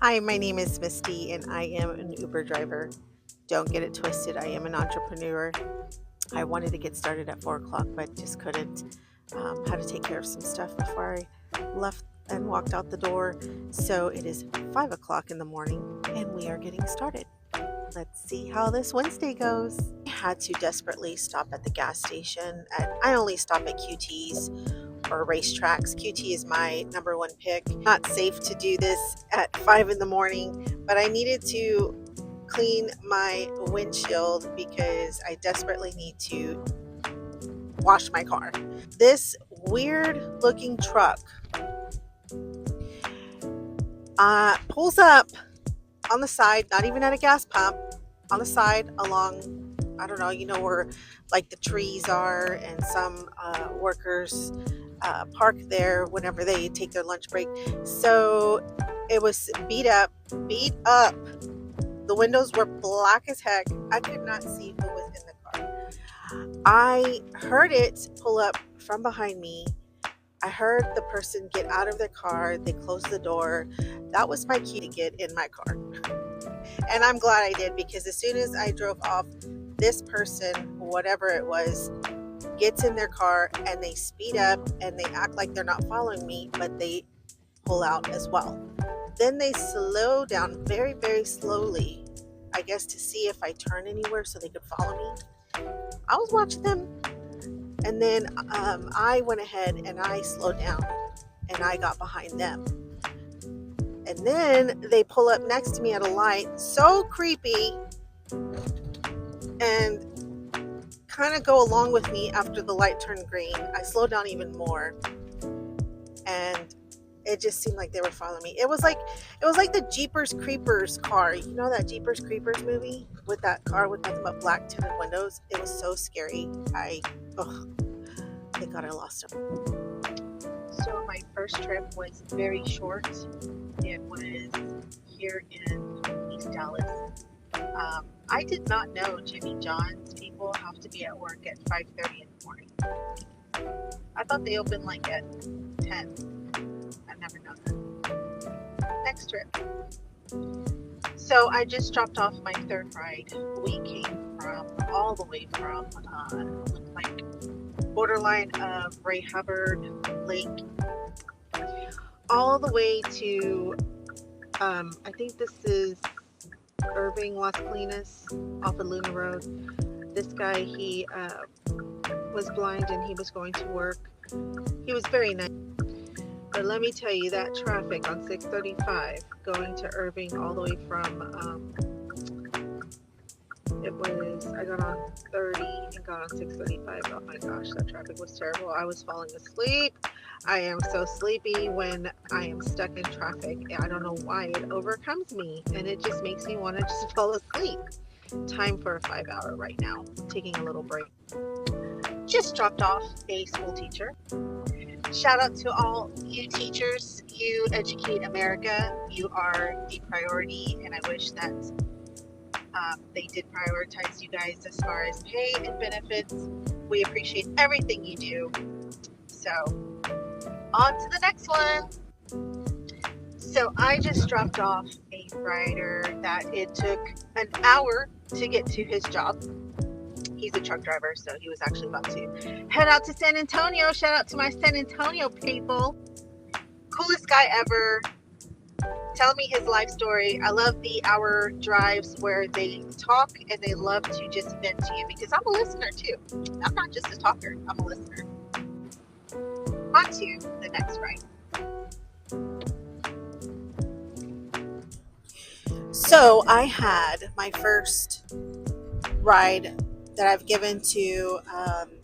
Hi, my name is Misty and I am an Uber driver. Don't get it twisted, I am an entrepreneur. I wanted to get started at 4 o'clock but just couldn't. Had to take care of some stuff before I left and walked out the door. So it is 5 o'clock in the morning and we are getting started. Let's see how this Wednesday goes. I had to desperately stop at the gas station. I only stop at QT's or racetracks. QT is my number one pick. Not safe to do this at 5 in the morning, but I needed to clean my windshield because I desperately need to wash my car. This weird looking truck pulls up on the side, not even at a gas pump, on the side along, I don't know, where like the trees are, and some workers park there whenever they take their lunch break. So it was beat up. The windows were black as heck. I could not see who was in the car. I heard it pull up from behind me. I heard the person get out of their car. They closed the door. That was my key to get in my car. And I'm glad I did, because as soon as I drove off, this person, whatever it was, gets in their car and they speed up and they act like they're not following me, but they pull out as well. Then they slow down very, very slowly, I guess to see if I turn anywhere so they could follow me. I was watching them, and then I went ahead and I slowed down and I got behind them. And then they pull up next to me at a light, so creepy, and kind of go along with me after the light turned green. I slowed down even more, and it just seemed like they were following me. It was like the Jeepers Creepers car. You know that Jeepers Creepers movie with that car with nothing but black tinted windows? It was so scary. Thank God I lost him. So my first trip was very short. It was here in East Dallas. I did not know Jimmy John's people have to be at work at 5:30 in the morning. I thought they opened like at 10. I've never known that. Next trip. So I just dropped off my third ride. We came from all the way from looked like borderline of Ray Hubbard Lake, all the way to I think this is Irving Las Colinas off of Luna Road. This guy, he was blind and he was going to work. He was very nice. But let me tell you, that traffic on 635 going to Irving all the way from, I got on 30 and got on 635. Oh my gosh, that traffic was terrible. I was falling asleep. I am so sleepy when I am stuck in traffic. I don't know why it overcomes me, and it just makes me want to just fall asleep. Time for a 5-hour right now. Taking a little break. Just dropped off a school teacher. Shout out to all you teachers. You educate America. You are the priority, and I wish that they did prioritize you guys as far as pay and benefits. We appreciate everything you do. So, on to the next one. So I just dropped off a rider that it took an hour to get to his job. He's a truck driver, so he was actually about to head out to San Antonio. Shout out to my San Antonio people. Coolest guy ever. Tell me his life story. I love the hour drives where they talk and they love to just vent to you, because I'm a listener too. I'm not just a talker, I'm a listener. On to the next ride. So I had my first ride that I've given to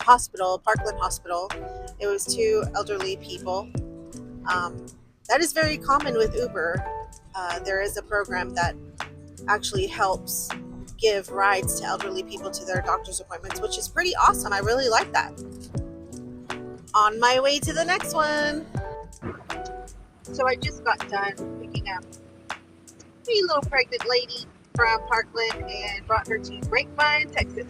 hospital, Parkland Hospital. It was 2 elderly people. That is very common with Uber. There is a program that actually helps give rides to elderly people to their doctor's appointments, which is pretty awesome. I really like that. On my way to the next one. So I just got done picking up a little pregnant lady from Parkland and brought her to Grapevine, Texas.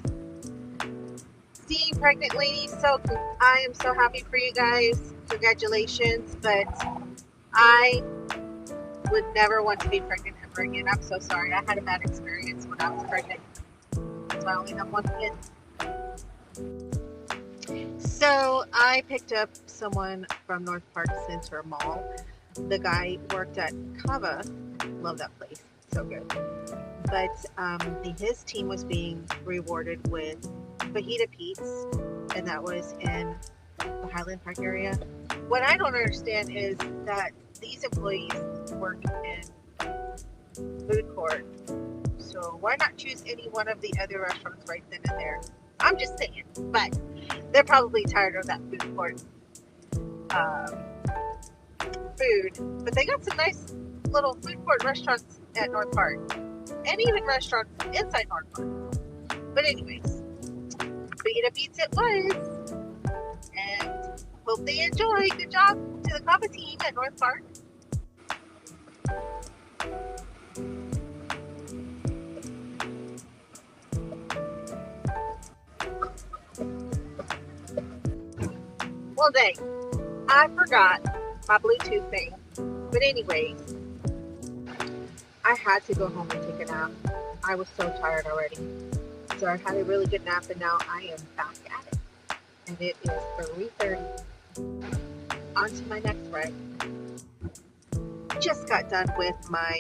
Seeing pregnant ladies, so I am so happy for you guys. Congratulations. But I would never want to be pregnant ever again. I'm so sorry. I had a bad experience when I was pregnant. So I only have one kid. So I picked up someone from North Park Center Mall. The guy worked at Kava. Love that place. So good. But his team was being rewarded with fajita Pete's, and that was in the Highland Park area. What I don't understand is that these employees work in food court, so why not choose any one of the other restaurants right then and there? I'm just saying, but they're probably tired of that food court food. But they got some nice little food court restaurants at North Park, and even restaurants inside North Park. But anyways, fajita Pete's it was, and hope they enjoy. Good job to the Kava team at North Park. Well, dang, I forgot my Bluetooth thing. But anyways, I had to go home and take a nap. I was so tired already. So I had a really good nap, and now I am back at it. And it is 3:30. On to my next ride. Just got done with my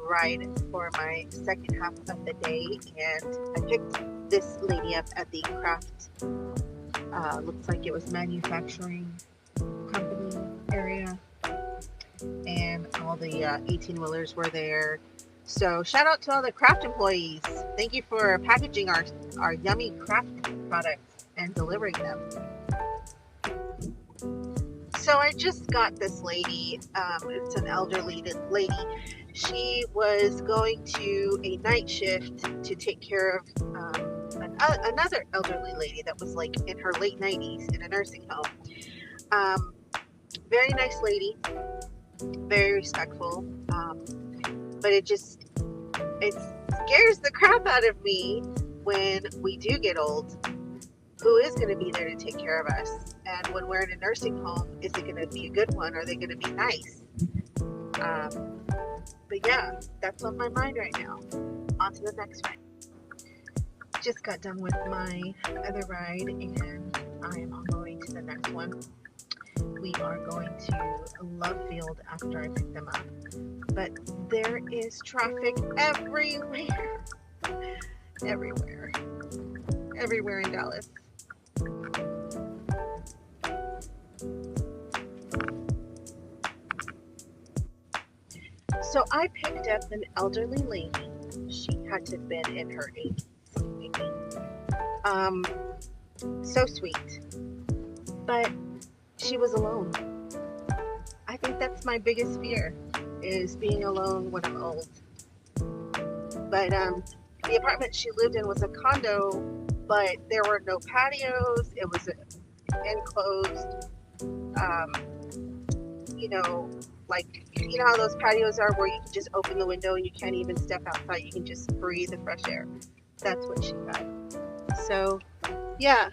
ride for my second half of the day, and I picked this lady up at the craft, looks like it was manufacturing company area, and all the 18-wheelers were there. So shout out to all the craft employees. Thank you for packaging our yummy craft products and delivering them. So I just got this lady. It's an elderly lady. She was going to a night shift to take care of another elderly lady that was like in her late 90s in a nursing home. Very nice lady, very respectful. But it scares the crap out of me when we do get old. Who is going to be there to take care of us? And when we're in a nursing home, is it going to be a good one? Are they going to be nice? But yeah, that's on my mind right now. On to the next ride. Just got done with my other ride, and I am on my way to the next one. We are going to Love Field after I pick them up. But there is traffic everywhere. Everywhere in Dallas. So I picked up an elderly lady. She had to have been in her 80s, maybe. So sweet. But she was alone. I think that's my biggest fear, is being alone when I'm old. But the apartment she lived in was a condo, but there were no patios. It was enclosed, you know how those patios are where you can just open the window and you can't even step outside. You can just breathe the fresh air. That's what she had. So, yeah.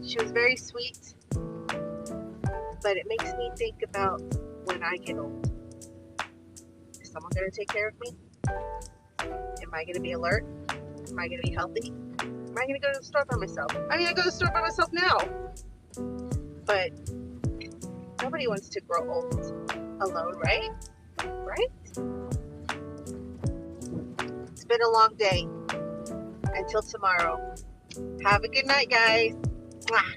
She was very sweet, but it makes me think about when I get old. Is someone going to take care of me? Am I going to be alert? Am I going to be healthy? Am I going to go to the store by myself? I mean, I go to the store by myself now. But nobody wants to grow old alone, right? Right? It's been a long day. Until tomorrow. Have a good night, guys. Mwah.